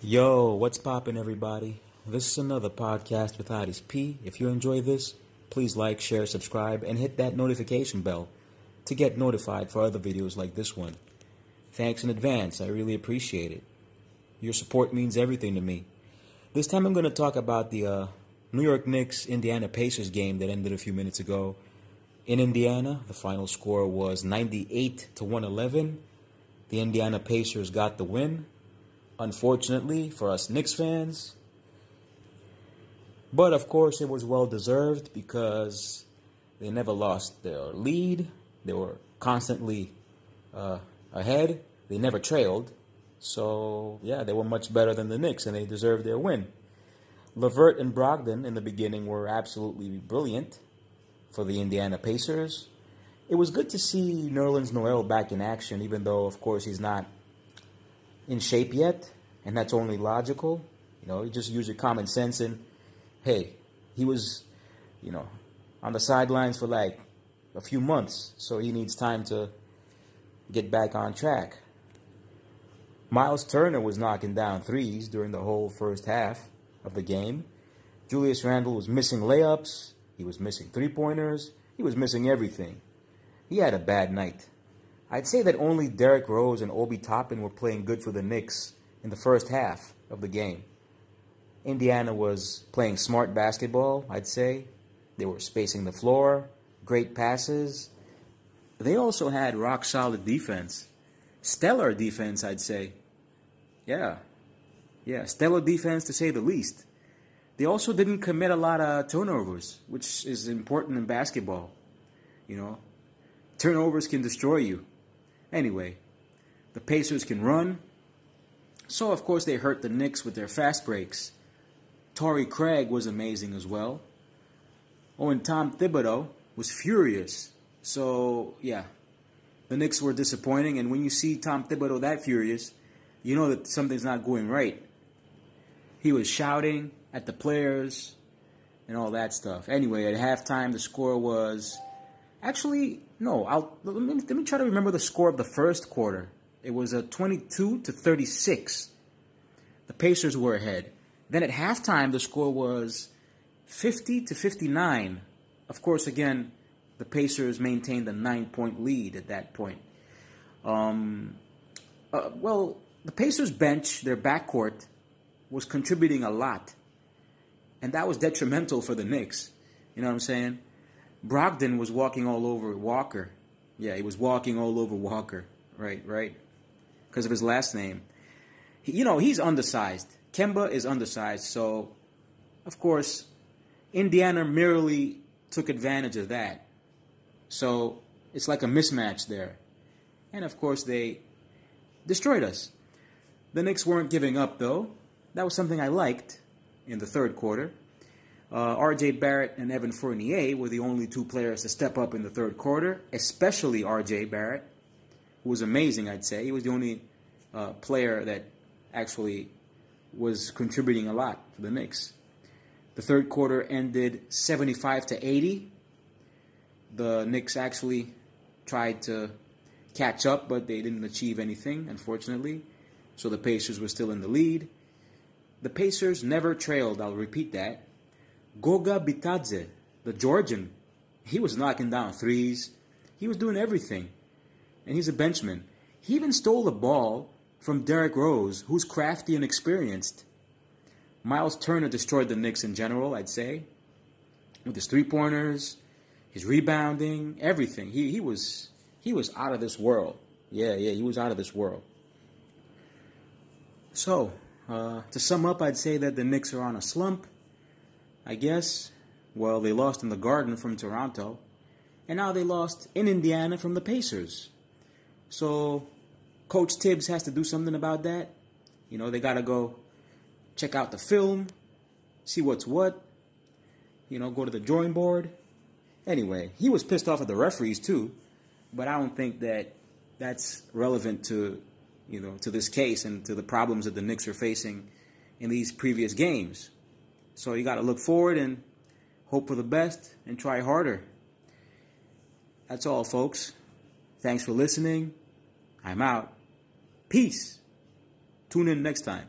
Yo, what's poppin', everybody? This is another podcast with Aris P. If you enjoy this, please like, share, subscribe, and hit that notification bell to get notified for other videos like this one. Thanks in advance, I really appreciate it. Your support means everything to me. This time I'm going to talk about the New York Knicks Indiana Pacers game that ended a few minutes ago. In Indiana, the final score was 98 to 111. The Indiana Pacers got the win. Unfortunately for us Knicks fans. But of course it was well deserved because they never lost their lead. They were constantly ahead. They never trailed. So yeah, they were much better than the Knicks and they deserved their win. Levert and Brogdon in the beginning were absolutely brilliant for the Indiana Pacers. It was good to see Nerlens Noel back in action, even though of course he's not in shape yet, and that's only logical. You just use your common sense and, hey, he was, on the sidelines for like a few months, so he needs time to get back on track. Miles Turner was knocking down threes during the whole first half of the game. Julius Randle was missing layups. He was missing three-pointers. He was missing everything. He had a bad night. I'd say that only Derrick Rose and Obi Toppin were playing good for the Knicks in the first half of the game. Indiana was playing smart basketball, I'd say. They were spacing the floor, great passes. They also had rock-solid defense. Stellar defense, I'd say. Yeah, stellar defense to say the least. They also didn't commit a lot of turnovers, which is important in basketball. Turnovers can destroy you. Anyway, the Pacers can run. So, of course, they hurt the Knicks with their fast breaks. Torrey Craig was amazing as well. Oh, and Tom Thibodeau was furious. So, yeah, the Knicks were disappointing. And when you see Tom Thibodeau that furious, you know that something's not going right. He was shouting at the players and all that stuff. Anyway, at halftime, the score was... Actually, no. Let me try to remember the score of the first quarter. It was a 22-36. The Pacers were ahead. Then at halftime, the score was 50-59. Of course, again, the Pacers maintained a 9-point lead at that point. Well, the Pacers bench, their backcourt, was contributing a lot, and that was detrimental for the Knicks. You know what I'm saying? Brogdon was walking all over Walker. Yeah, he was walking all over Walker. Right. Because of his last name. He's undersized. Kemba is undersized. So, of course, Indiana merely took advantage of that. So, it's like a mismatch there. And, of course, they destroyed us. The Knicks weren't giving up, though. That was something I liked in the third quarter. R.J. Barrett and Evan Fournier were the only two players to step up in the third quarter, especially R.J. Barrett, who was amazing, I'd say. He was the only player that actually was contributing a lot for the Knicks. The third quarter ended 75-80. The Knicks actually tried to catch up, but they didn't achieve anything, unfortunately. So the Pacers were still in the lead. The Pacers never trailed, I'll repeat that. Goga Bitadze, the Georgian, he was knocking down threes. He was doing everything. And he's a benchman. He even stole the ball from Derrick Rose, who's crafty and experienced. Miles Turner destroyed the Knicks in general, I'd say. With his three-pointers, his rebounding, everything. He was out of this world. Yeah, he was out of this world. So, to sum up, I'd say that the Knicks are on a slump. I guess, well, they lost in the Garden from Toronto, and now they lost in Indiana from the Pacers. So, Coach Tibbs has to do something about that. They got to go check out the film, see what's what, go to the drawing board. Anyway, he was pissed off at the referees too, but I don't think that that's relevant to, to this case and to the problems that the Knicks are facing in these previous games. So you got to look forward and hope for the best and try harder. That's all, folks. Thanks for listening. I'm out. Peace. Tune in next time.